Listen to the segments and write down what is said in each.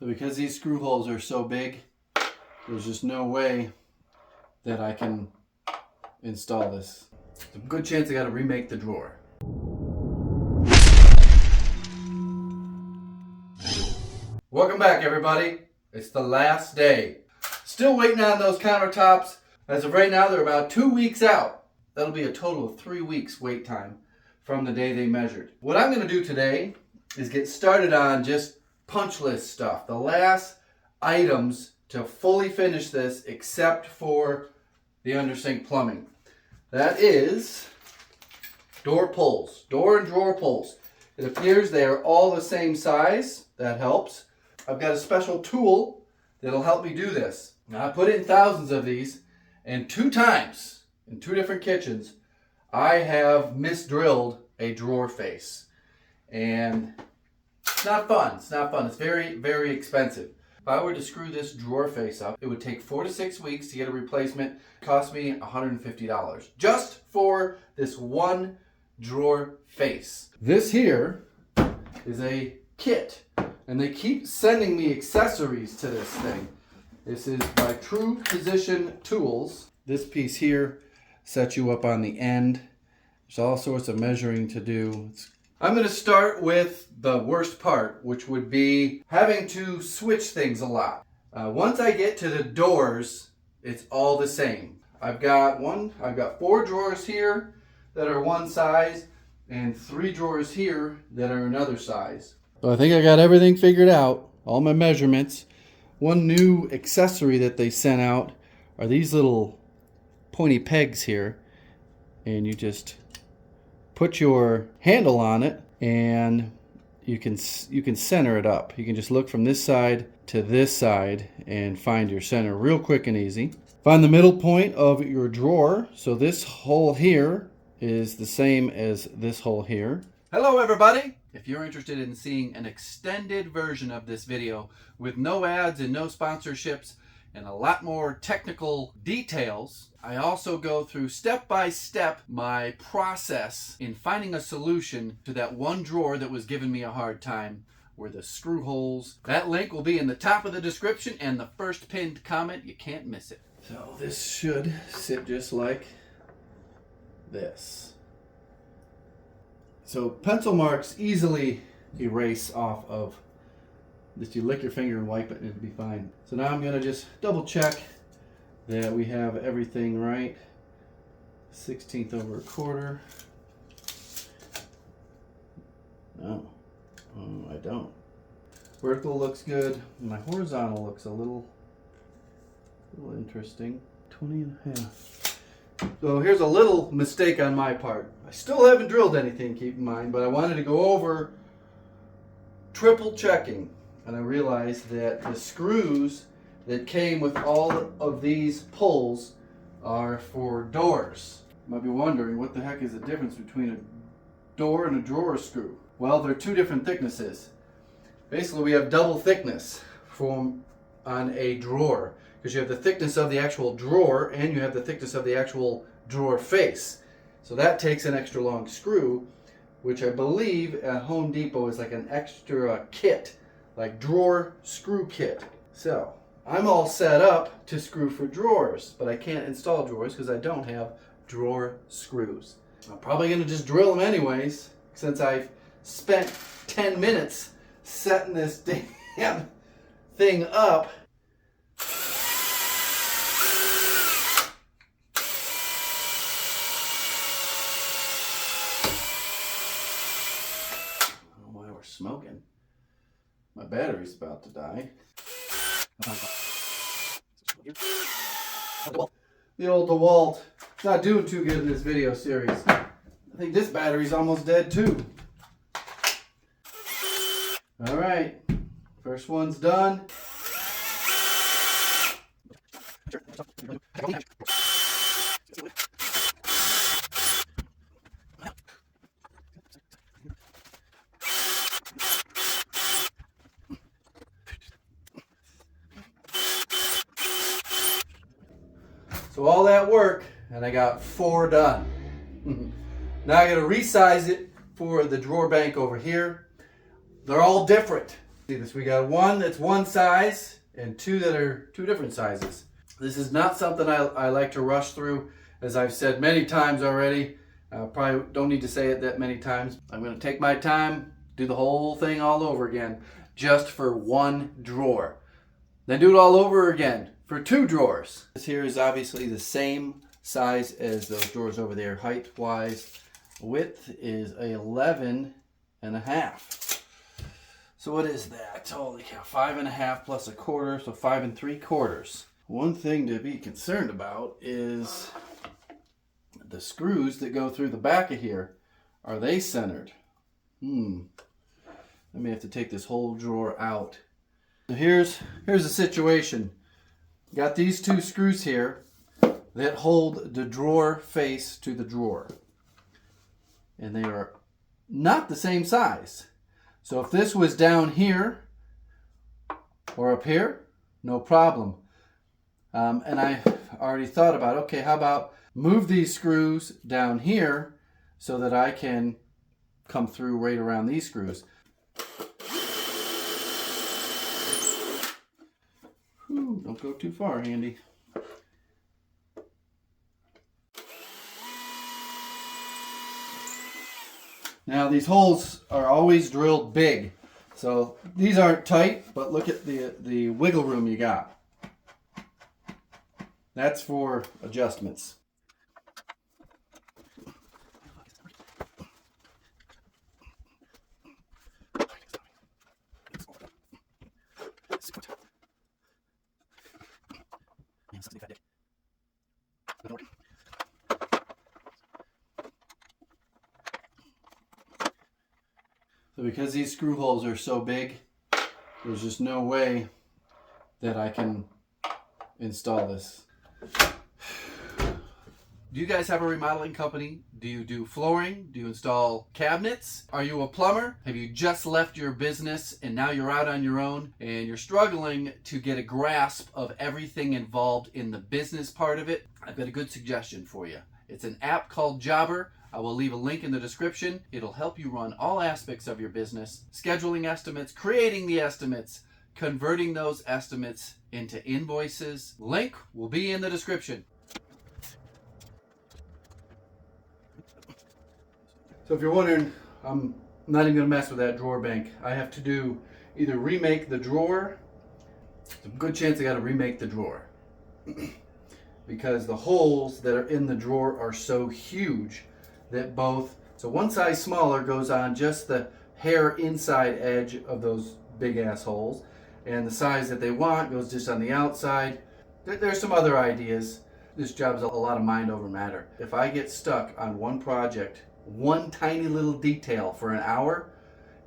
So because these screw holes are so big, there's just no way that I can install this. There's a good chance I got to remake the drawer. Welcome back, everybody. It's the last day. Still waiting on those countertops. As of right now, they're about 2 weeks out. That'll be a total of 3 weeks wait time from the day they measured. What I'm going to do today is get started on just punch list stuff. The last items to fully finish this, except for the under-sink plumbing. That is door pulls, door and drawer pulls. It appears they are all the same size. That helps. I've got a special tool that'll help me do this. Now, I put in thousands of these, and 2 times in 2 different kitchens, I have misdrilled a drawer face. And it's not fun. It's not fun. It's very, very expensive. If I were to screw this drawer face up, it would take 4 to 6 weeks to get a replacement. It cost me $150 just for this one drawer face. This here is a kit, and they keep sending me accessories to this thing. This is by True Position Tools. This piece here sets you up on the end. There's all sorts of measuring to do. I'm going to start with the worst part, which would be having to switch things a lot. Once I get to the doors, it's all the same. I've got 4 drawers here that are one size and 3 drawers here that are another size. So I think I got everything figured out, all my measurements. One new accessory that they sent out are these little pointy pegs here, and you just put your handle on it and you can center it up. You can just look from this side to this side and find your center real quick and easy. Find the middle point of your drawer. So this hole here is the same as this hole here. Hello, everybody. If you're interested in seeing an extended version of this video with no ads and no sponsorships and a lot more technical details, I also go through step by step my process in finding a solution to that one drawer that was giving me a hard time, where the screw holes. That link will be in the top of the description and the first pinned comment. You can't miss it. So this should sit just like this. So pencil marks easily erase off of this. You lick your finger and wipe it and it'll be fine. So now I'm going to just double check that we have everything right. 1/16 over a quarter. No, I don't. Vertical looks good. My horizontal looks a little interesting. 20 and a half. So here's a little mistake on my part. I still haven't drilled anything, keep in mind, but I wanted to go over triple checking. And I realized that the screws that came with all of these pulls are for doors. You might be wondering, what the heck is the difference between a door and a drawer screw? Well, they're 2 different thicknesses. Basically, we have double thickness on a drawer, because you have the thickness of the actual drawer and you have the thickness of the actual drawer face. So that takes an extra long screw, which I believe at Home Depot is like an extra kit, like drawer screw kit. So I'm all set up to screw for drawers, but I can't install drawers because I don't have drawer screws. I'm probably going to just drill them anyways, since I've spent 10 minutes setting this damn thing up. Smoking. My battery's about to die. The old DeWalt. It's not doing too good in this video series. I think this battery's almost dead too. Alright. First one's done. So all that work, and I got 4 done. Now I got to resize it for the drawer bank over here. They're all different. See this, we got one that's one size and two that are two different sizes. This is not something I like to rush through, as I've said many times already. Probably don't need to say it that many times. I'm going to take my time, do the whole thing all over again, just for one drawer. Then do it all over again for two drawers. This here is obviously the same size as those drawers over there, height-wise. Width is 11 and a half. So what is that? Holy cow, 5.5 plus a quarter, so 5 3/4. One thing to be concerned about is the screws that go through the back of here. Are they centered? I may have to take this whole drawer out. So here's the situation. Got these two screws here that hold the drawer face to the drawer. And they are not the same size. So if this was down here or up here, no problem. And I already thought about, okay, how about move these screws down here so that I can come through right around these screws. Whew, don't go too far, Handy. Now these holes are always drilled big. So these aren't tight, but look at the wiggle room you got. That's for adjustments. So because these screw holes are so big, there's just no way that I can install this. Do you guys have a remodeling company? Do you do flooring? Do you install cabinets? Are you a plumber? Have you just left your business and now you're out on your own and you're struggling to get a grasp of everything involved in the business part of it? I've got a good suggestion for you. It's an app called Jobber. I will leave a link in the description. It'll help you run all aspects of your business, scheduling estimates, creating the estimates, converting those estimates into invoices. Link will be in the description. So if you're wondering, I'm not even going to mess with that drawer bank. I have to do either remake the drawer. There's a good chance I got to remake the drawer because the holes that are in the drawer are so huge that so one size smaller goes on just the hair inside edge of those big ass holes, and the size that they want goes just on the outside. There's some other ideas. This job's a lot of mind over matter. If I get stuck on one project, one tiny little detail for an hour,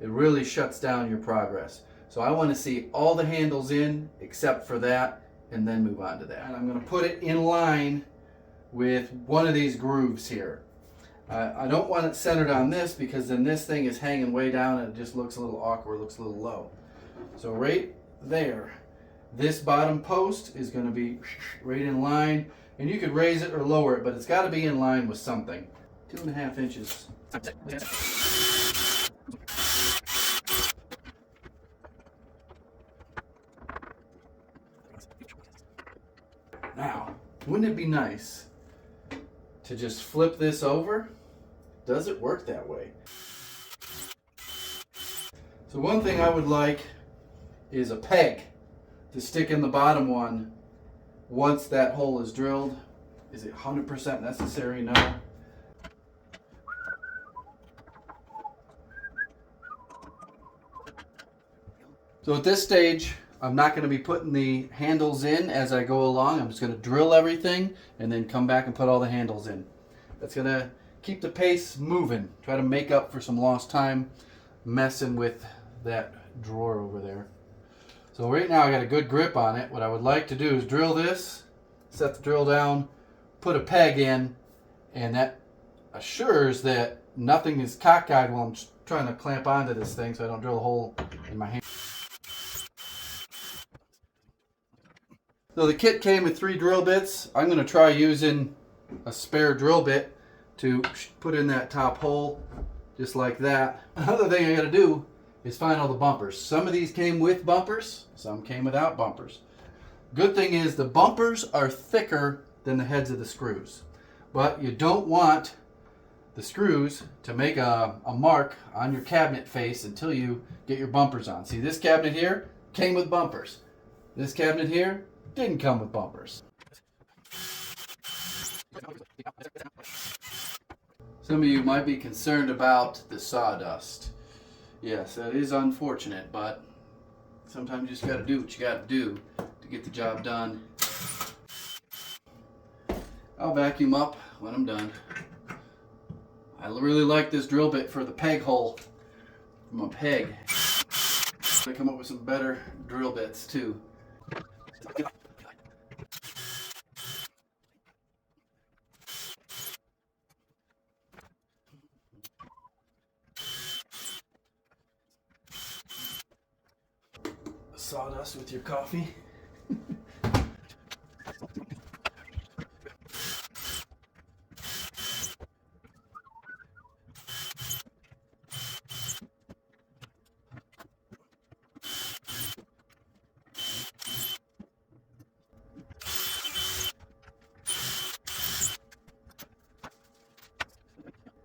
it really shuts down your progress. So I want to see all the handles in except for that and then move on to that. And I'm going to put it in line with one of these grooves here. I don't want it centered on this because then this thing is hanging way down and it just looks a little awkward, looks a little low. So right there, this bottom post is going to be right in line, and you could raise it or lower it, but it's got to be in line with something. 2.5 inches. Now, wouldn't it be nice to just flip this over? Does it work that way? So one thing I would like is a peg to stick in the bottom one once that hole is drilled. Is it 100% necessary? No. So at this stage, I'm not going to be putting the handles in as I go along. I'm just going to drill everything and then come back and put all the handles in. That's going to keep the pace moving. Try to make up for some lost time messing with that drawer over there. So right now I got a good grip on it. What I would like to do is drill this, set the drill down, put a peg in, and that assures that nothing is cockeyed while I'm trying to clamp onto this thing so I don't drill a hole in my hand. So the kit came with 3 drill bits. I'm going to try using a spare drill bit to put in that top hole just like that. Another thing I got to do is find all the bumpers. Some of these came with bumpers, some came without bumpers. Good thing is the bumpers are thicker than the heads of the screws. But you don't want the screws to make a mark on your cabinet face until you get your bumpers on. See, this cabinet here came with bumpers. This cabinet here didn't come with bumpers. Some of you might be concerned about the sawdust. Yes, that is unfortunate, but sometimes you just got to do what you got to do to get the job done. I'll vacuum up when I'm done. I really like this drill bit for the peg hole. I'm a peg. I come up with some better drill bits too. Sawdust with your coffee.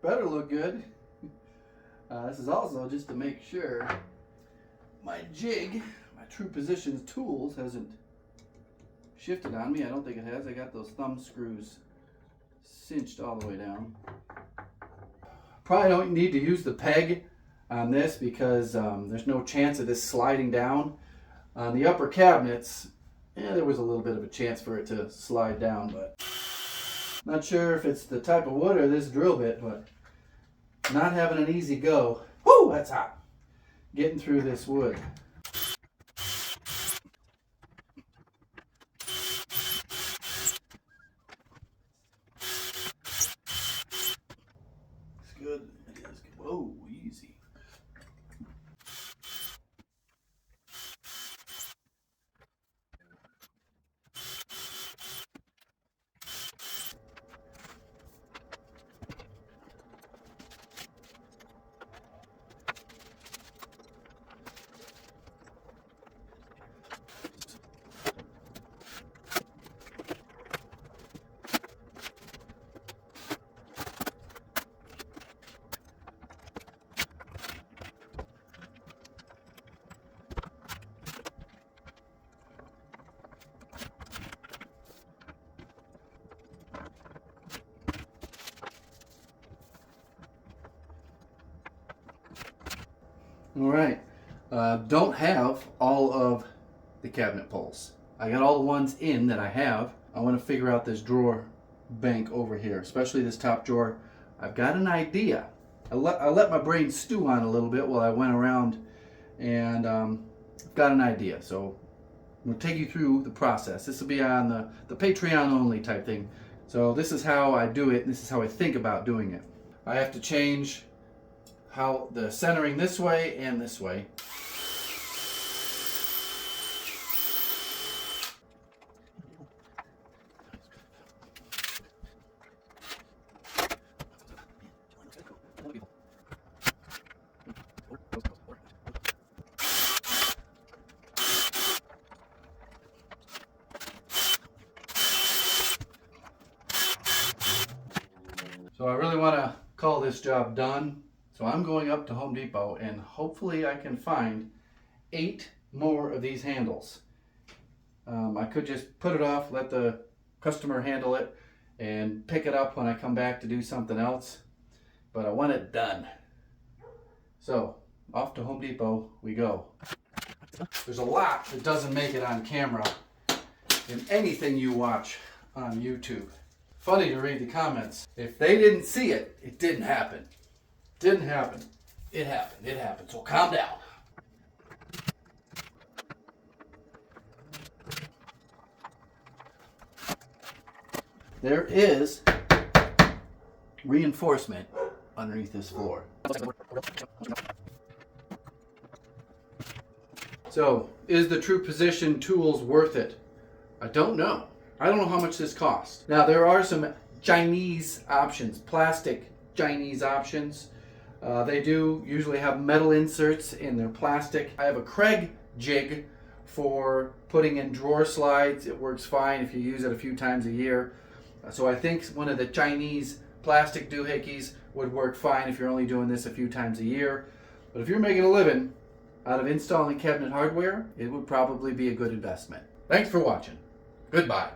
Better look good. This is also just to make sure my jig, my True Positions tools, hasn't shifted on me. I don't think it has. I got those thumb screws cinched all the way down. Probably don't need to use the peg on this because there's no chance of this sliding down. On the upper cabinets, there was a little bit of a chance for it to slide down, but not sure if it's the type of wood or this drill bit, but not having an easy go. Whoo, that's hot. Getting through this wood. It's good. It is good. Whoa, easy. All right, don't have all of the cabinet poles. I got all the ones in that I have. I want to figure out this drawer bank over here, especially this top drawer. I've got an idea. I let my brain stew on a little bit while I went around, and I've got an idea. So I'm going to take you through the process. This will be on the Patreon only type thing. So this is how I do it, and this is how I think about doing it. I have to change how the centering this way and this way. So I really want to call this job done. So I'm going up to Home Depot and hopefully I can find 8 more of these handles. I could just put it off, let the customer handle it, and pick it up when I come back to do something else. But I want it done. So off to Home Depot we go. There's a lot that doesn't make it on camera in anything you watch on YouTube. Funny to read the comments. If they didn't see it, it didn't happen. Didn't happen. It happened. It happened. So calm down. There is reinforcement underneath this floor. So, is the True Position tools worth it? I don't know. I don't know how much this costs. Now, there are some Chinese options, plastic Chinese options. They do usually have metal inserts in their plastic. I have a Craig jig for putting in drawer slides. It works fine if you use it a few times a year. So I think one of the Chinese plastic doohickeys would work fine if you're only doing this a few times a year. But if you're making a living out of installing cabinet hardware, it would probably be a good investment. Thanks for watching. Goodbye.